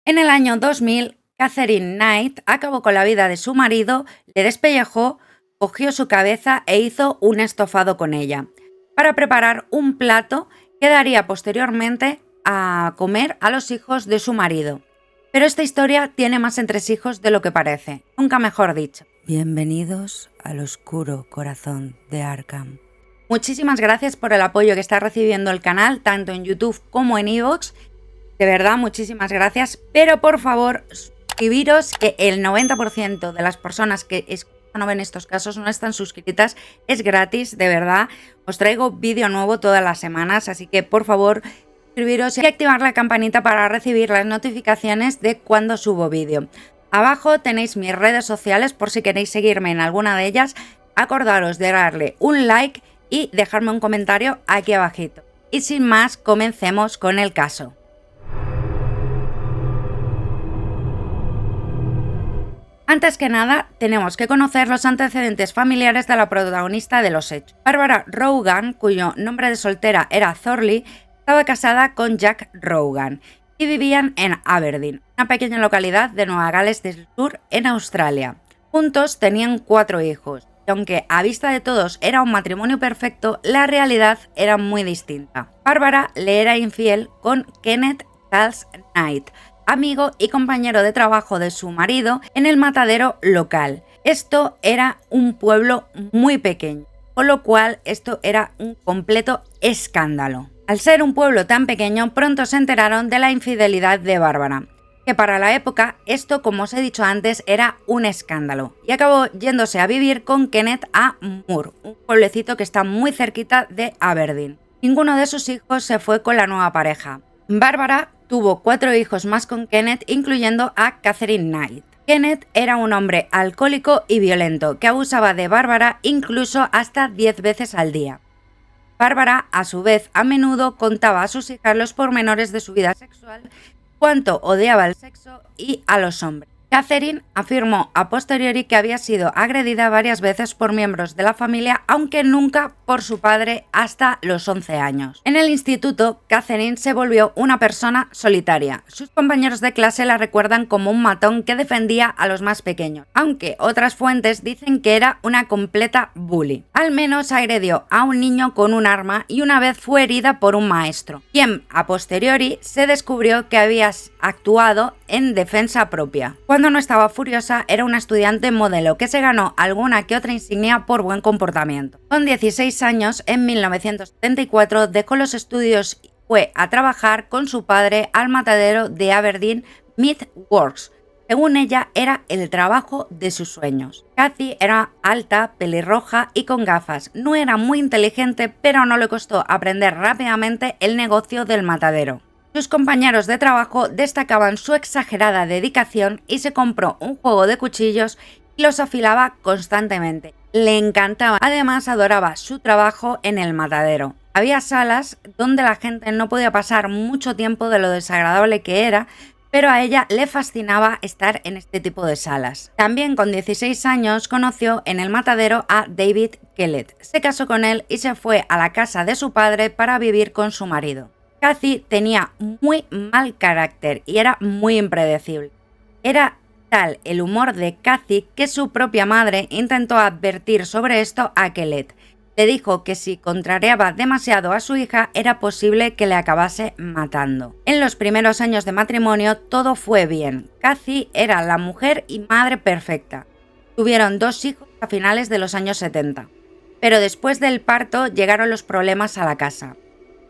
En el año 2000, Catherine Knight acabó con la vida de su marido, le despellejó, cogió su cabeza e hizo un estofado con ella, para preparar un plato que daría posteriormente a comer a los hijos de su marido. Pero esta historia tiene más entresijos de lo que parece, nunca mejor dicho. Bienvenidos al oscuro corazón de Arkham. Muchísimas gracias por el apoyo que está recibiendo el canal, tanto en YouTube como en iVoox. De verdad, muchísimas gracias, pero por favor, suscribiros, que el 90% de las personas que escuchan o ven estos casos no están suscritas. Es gratis, de verdad. Os traigo vídeo nuevo todas las semanas, así que por favor, suscribiros y activar la campanita para recibir las notificaciones de cuando subo vídeo. Abajo tenéis mis redes sociales por si queréis seguirme en alguna de ellas. Acordaros de darle un like y dejarme un comentario aquí abajito. Y sin más, comencemos con el caso. Antes que nada, tenemos que conocer los antecedentes familiares de la protagonista de los hechos. Barbara Rogan, cuyo nombre de soltera era Thorley, estaba casada con Jack Rogan y vivían en Aberdeen, una pequeña localidad de Nueva Gales del Sur, en Australia. Juntos tenían 4 hijos, y aunque a vista de todos era un matrimonio perfecto, la realidad era muy distinta. Barbara le era infiel con Kenneth Charles Knight, amigo y compañero de trabajo de su marido en el matadero local. Esto era un pueblo muy pequeño, con lo cual esto era un completo escándalo. Al ser un pueblo tan pequeño, pronto se enteraron de la infidelidad de Bárbara, que para la época esto, como os he dicho antes, era un escándalo, y acabó yéndose a vivir con Kenneth a Moore, un pueblecito que está muy cerquita de Aberdeen. Ninguno de sus hijos se fue con la nueva pareja. Bárbara tuvo 4 hijos más con Kenneth, incluyendo a Catherine Knight. Kenneth era un hombre alcohólico y violento que abusaba de Bárbara incluso hasta 10 veces al día. Bárbara, a su vez, a menudo contaba a sus hijas los pormenores de su vida sexual, cuánto odiaba el sexo y a los hombres. Catherine afirmó a posteriori que había sido agredida varias veces por miembros de la familia, aunque nunca por su padre hasta los 11 años. En el instituto, Catherine se volvió una persona solitaria. Sus compañeros de clase la recuerdan como un matón que defendía a los más pequeños, aunque otras fuentes dicen que era una completa bully. Al menos agredió a un niño con un arma y una vez fue herida por un maestro, quien a posteriori se descubrió que había actuado en defensa propia. Cuando no estaba furiosa, era una estudiante modelo que se ganó alguna que otra insignia por buen comportamiento. Con 16 años, en 1974, dejó los estudios y fue a trabajar con su padre al matadero de Aberdeen Meat Works. Según ella, era el trabajo de sus sueños. Cathy era alta, pelirroja y con gafas. No era muy inteligente, pero no le costó aprender rápidamente el negocio del matadero. Sus compañeros de trabajo destacaban su exagerada dedicación y se compró un juego de cuchillos y los afilaba constantemente. Le encantaba, además adoraba su trabajo en el matadero. Había salas donde la gente no podía pasar mucho tiempo de lo desagradable que era, pero a ella le fascinaba estar en este tipo de salas. También con 16 años conoció en el matadero a David Kellett. Se casó con él y se fue a la casa de su padre para vivir con su marido. Cathy tenía muy mal carácter y era muy impredecible. Era tal el humor de Cathy que su propia madre intentó advertir sobre esto a Kellett. Le dijo que si contrariaba demasiado a su hija era posible que le acabase matando. En los primeros años de matrimonio todo fue bien. Cathy era la mujer y madre perfecta. Tuvieron 2 hijos a finales de los años 70. Pero después del parto llegaron los problemas a la casa.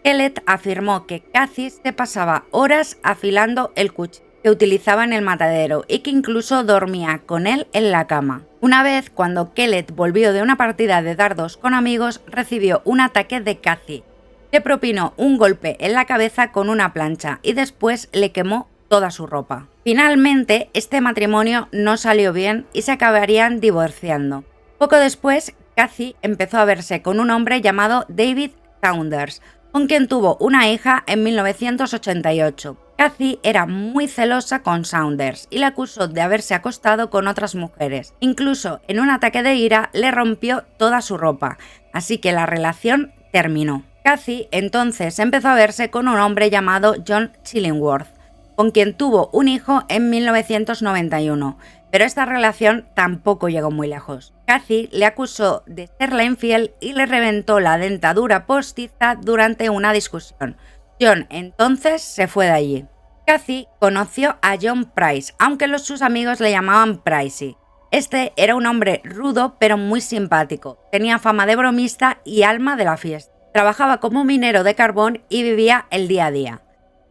Kellett afirmó que Cathy se pasaba horas afilando el cuchillo que utilizaba en el matadero y que incluso dormía con él en la cama. Una vez, cuando Kellett volvió de una partida de dardos con amigos, recibió un ataque de Cathy. Le propinó un golpe en la cabeza con una plancha y después le quemó toda su ropa. Finalmente, este matrimonio no salió bien y se acabarían divorciando. Poco después, Cathy empezó a verse con un hombre llamado David Saunders, con quien tuvo una hija en 1988. Cathy era muy celosa con Saunders y le acusó de haberse acostado con otras mujeres. Incluso en un ataque de ira le rompió toda su ropa, así que la relación terminó. Cathy entonces empezó a verse con un hombre llamado John Chillingworth, con quien tuvo un hijo en 1991, pero esta relación tampoco llegó muy lejos. Kathy le acusó de serle infiel y le reventó la dentadura postiza durante una discusión. John entonces se fue de allí. Kathy conoció a John Price, aunque sus amigos le llamaban Pricey. Este era un hombre rudo pero muy simpático, tenía fama de bromista y alma de la fiesta. Trabajaba como minero de carbón y vivía el día a día.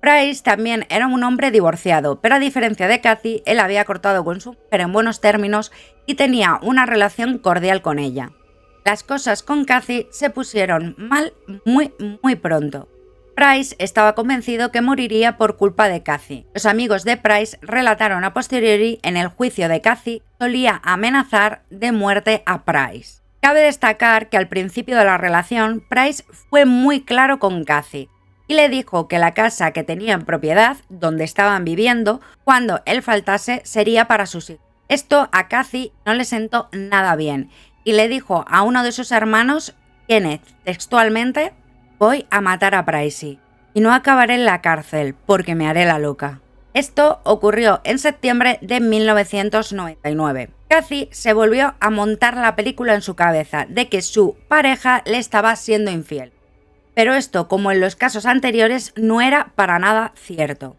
Price también era un hombre divorciado, pero a diferencia de Kathy, él había cortado con su mujer en buenos términos y tenía una relación cordial con ella. Las cosas con Kathy se pusieron mal muy pronto. Price estaba convencido que moriría por culpa de Kathy. Los amigos de Price relataron a posteriori en el juicio de Kathy solía amenazar de muerte a Price. Cabe destacar que al principio de la relación, Price fue muy claro con Kathy y le dijo que la casa que tenía en propiedad, donde estaban viviendo, cuando él faltase sería para sus hijos. Esto a Kathy no le sentó nada bien y le dijo a uno de sus hermanos, Kenneth, textualmente: voy a matar a Pricey y no acabaré en la cárcel porque me haré la loca. Esto ocurrió en septiembre de 1999. Kathy se volvió a montar la película en su cabeza de que su pareja le estaba siendo infiel. Pero esto, como en los casos anteriores, no era para nada cierto.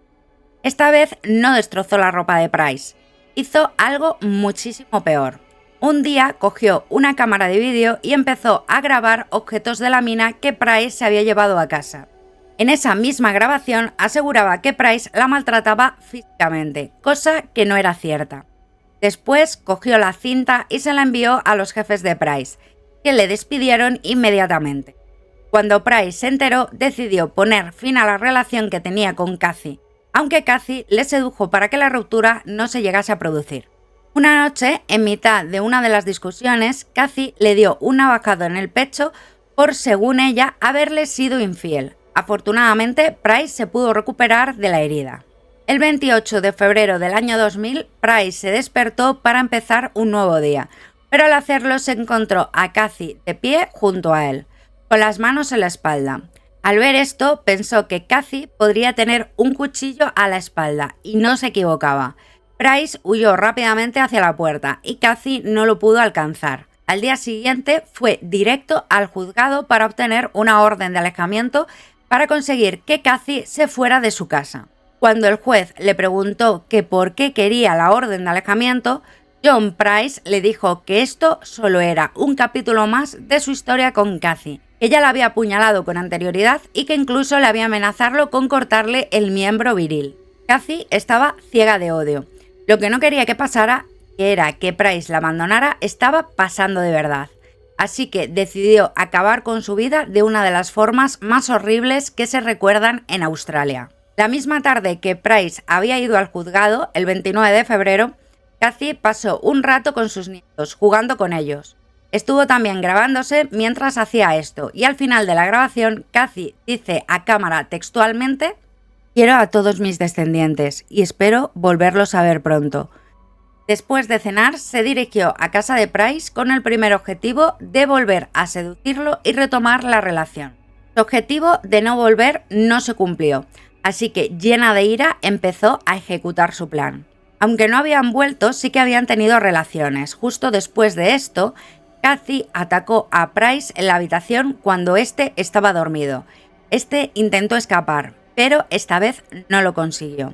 Esta vez no destrozó la ropa de Price. Hizo algo muchísimo peor. Un día cogió una cámara de vídeo y empezó a grabar objetos de la mina que Price se había llevado a casa. En esa misma grabación aseguraba que Price la maltrataba físicamente, cosa que no era cierta. Después cogió la cinta y se la envió a los jefes de Price, que le despidieron inmediatamente. Cuando Price se enteró, decidió poner fin a la relación que tenía con Kathy, aunque Kathy le sedujo para que la ruptura no se llegase a producir. Una noche, en mitad de una de las discusiones, Kathy le dio un navajazo en el pecho por, según ella, haberle sido infiel. Afortunadamente, Price se pudo recuperar de la herida. El 28 de febrero del año 2000, Price se despertó para empezar un nuevo día, pero al hacerlo se encontró a Kathy de pie junto a él, con las manos en la espalda. Al ver esto, pensó que Kathy podría tener un cuchillo a la espalda, y no se equivocaba. Price huyó rápidamente hacia la puerta y Kathy no lo pudo alcanzar. Al día siguiente fue directo al juzgado para obtener una orden de alejamiento para conseguir que Kathy se fuera de su casa. Cuando el juez le preguntó que por qué quería la orden de alejamiento, John Price le dijo que esto solo era un capítulo más de su historia con Kathy, que ya la había apuñalado con anterioridad y que incluso le había amenazado con cortarle el miembro viril. Kathy estaba ciega de odio. Lo que no quería que pasara, que era que Price la abandonara, estaba pasando de verdad. Así que decidió acabar con su vida de una de las formas más horribles que se recuerdan en Australia. La misma tarde que Price había ido al juzgado, el 29 de febrero, Kathy pasó un rato con sus nietos, jugando con ellos. Estuvo también grabándose mientras hacía esto, y al final de la grabación, Kathy dice a cámara textualmente: quiero a todos mis descendientes y espero volverlos a ver pronto. Después de cenar, se dirigió a casa de Price con el primer objetivo de volver a seducirlo y retomar la relación. Su objetivo de no volver no se cumplió, así que, llena de ira, empezó a ejecutar su plan. Aunque no habían vuelto, sí que habían tenido relaciones. Justo después de esto, Kathy atacó a Price en la habitación cuando éste estaba dormido. Este intentó escapar, pero esta vez no lo consiguió.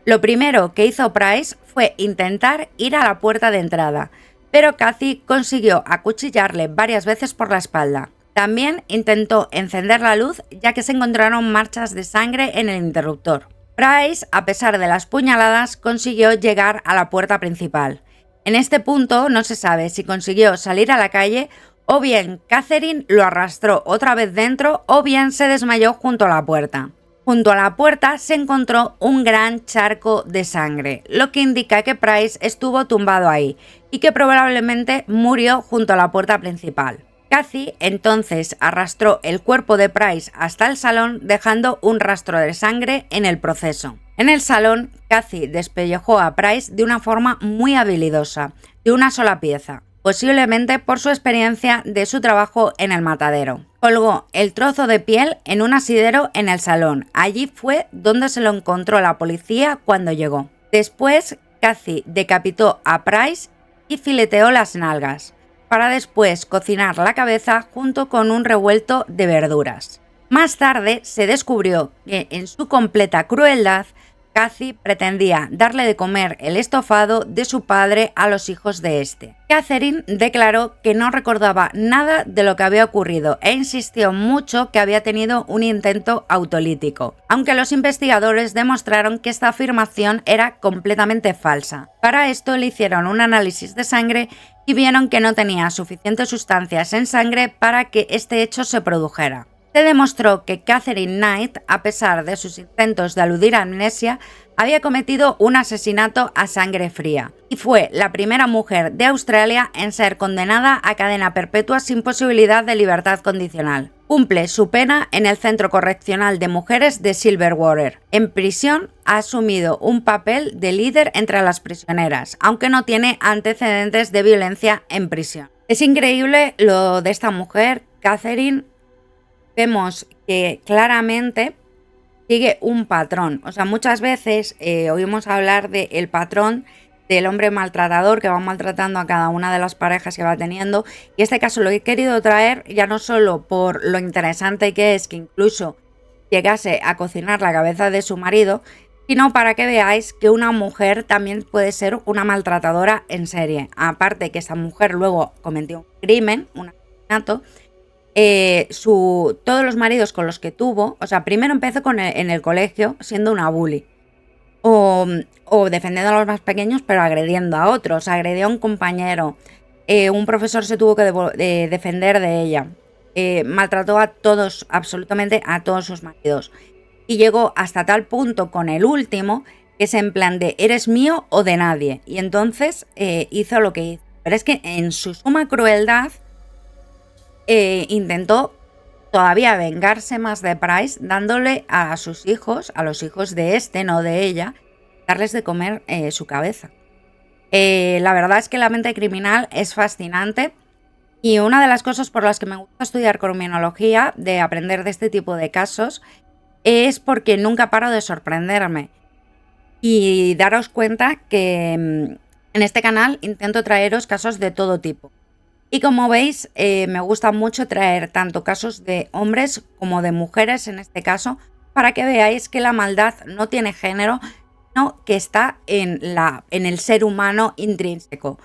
Lo primero que hizo Price fue intentar ir a la puerta de entrada, pero Kathy consiguió acuchillarle varias veces por la espalda. También intentó encender la luz, ya que se encontraron manchas de sangre en el interruptor. Price, a pesar de las puñaladas, consiguió llegar a la puerta principal. En este punto no se sabe si consiguió salir a la calle o bien Catherine lo arrastró otra vez dentro o bien se desmayó junto a la puerta. Junto a la puerta se encontró un gran charco de sangre, lo que indica que Price estuvo tumbado ahí y que probablemente murió junto a la puerta principal. Kathy entonces arrastró el cuerpo de Price hasta el salón, dejando un rastro de sangre en el proceso. En el salón, Kathy despellejó a Price de una forma muy habilidosa, de una sola pieza, posiblemente por su experiencia de su trabajo en el matadero. Colgó el trozo de piel en un asidero en el salón. Allí fue donde se lo encontró la policía cuando llegó. Después, Kathy decapitó a Price y fileteó las nalgas, para después cocinar la cabeza junto con un revuelto de verduras. Más tarde se descubrió que en su completa crueldad, Kathy pretendía darle de comer el estofado de su padre a los hijos de este. Catherine declaró que no recordaba nada de lo que había ocurrido e insistió mucho que había tenido un intento autolítico, aunque los investigadores demostraron que esta afirmación era completamente falsa. Para esto le hicieron un análisis de sangre y vieron que no tenía suficientes sustancias en sangre para que este hecho se produjera. Se demostró que Catherine Knight, a pesar de sus intentos de aludir a amnesia, había cometido un asesinato a sangre fría y fue la primera mujer de Australia en ser condenada a cadena perpetua sin posibilidad de libertad condicional. Cumple su pena en el Centro Correccional de Mujeres de Silverwater. En prisión ha asumido un papel de líder entre las prisioneras, aunque no tiene antecedentes de violencia en prisión. Es increíble lo de esta mujer, Catherine. Vemos que claramente sigue un patrón. O sea, muchas veces oímos hablar del patrón del hombre maltratador que va maltratando a cada una de las parejas que va teniendo. Y este caso lo he querido traer ya no solo por lo interesante que es que incluso llegase a cocinar la cabeza de su marido, sino para que veáis que una mujer también puede ser una maltratadora en serie. Aparte que esta mujer luego cometió un crimen, un asesinato. Todos los maridos con los que tuvo, o sea, primero empezó en el colegio siendo una bully o defendiendo a los más pequeños pero agrediendo a otros, agredió a un compañero, un profesor se tuvo que defender de ella, maltrató a todos, absolutamente a todos sus maridos y llegó hasta tal punto con el último que es en plan de eres mío o de nadie y entonces hizo lo que hizo, pero es que en su suma crueldad intentó todavía vengarse más de Price, dándole a sus hijos, a los hijos de este, no de ella, darles de comer su cabeza. La verdad es que la mente criminal es fascinante y una de las cosas por las que me gusta estudiar criminología, de aprender de este tipo de casos, es porque nunca paro de sorprenderme. Y daros cuenta que en este canal intento traeros casos de todo tipo. Y como veis, me gusta mucho traer tanto casos de hombres como de mujeres en este caso, para que veáis que la maldad no tiene género, sino que está en el ser humano intrínseco.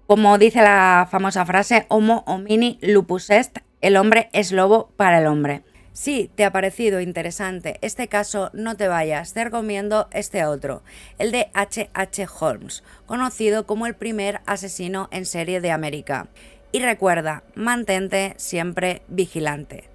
Como dice la famosa frase, Homo homini lupus est, el hombre es lobo para el hombre. Si te ha parecido interesante este caso, no te vayas, te recomiendo este otro, el de H.H. Holmes, conocido como el primer asesino en serie de América. Y recuerda, mantente siempre vigilante.